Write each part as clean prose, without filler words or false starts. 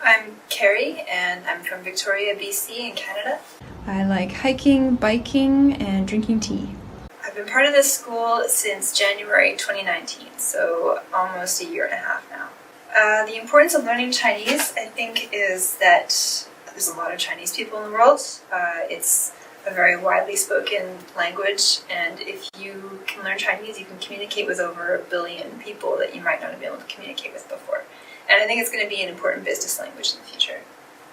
I'm Carrie, and I'm from Victoria, BC in Canada. I like hiking, biking, and drinking tea. I've been part of this school since January 2019, so almost a year and a half now. The importance of learning Chinese, I think, is that there's a lot of Chinese people in the world. It's a very widely spoken language, and if you can learn Chinese, you can communicate with over 1 billion people that you might not have been able to communicate with before. And I think it's going to be an important business language in the future.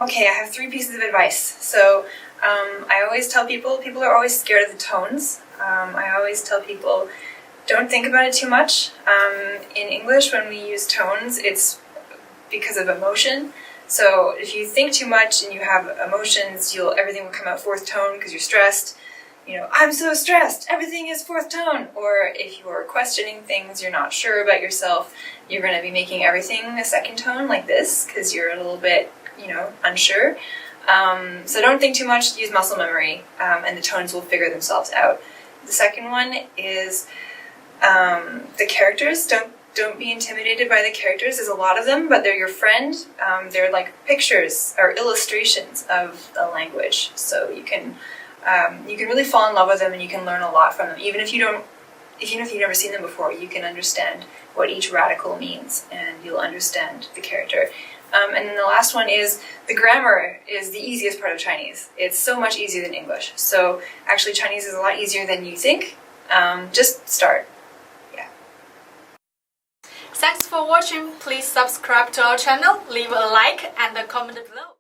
Okay, I have 3 pieces of advice. So I always tell people are always scared of the tones. I always tell people, don't think about it too much. In English, when we use tones, it's because of emotion. So if you think too much and you have emotions, everything will come out 4th tone because you're stressed. You know, I'm so stressed, everything is 4th tone. Or if you're questioning things, you're not sure about yourself, you're going to be making everything a 2nd tone like this because you're a little bit, unsure. So don't think too much, use muscle memory, and the tones will figure themselves out. The second one is the characters. Don't be intimidated by the characters. There's a lot of them, but they're your friend. They're like pictures or illustrations of the language. So you can really fall in love with them, and you can learn a lot from them. Even if you've never seen them before, you can understand what each radical means, and you'll understand the character. And then the last one is the grammar is the easiest part of Chinese. It's so much easier than English. So actually Chinese is a lot easier than you think. Just start. Yeah. Thanks for watching. Please subscribe to our channel, leave a like and a comment below.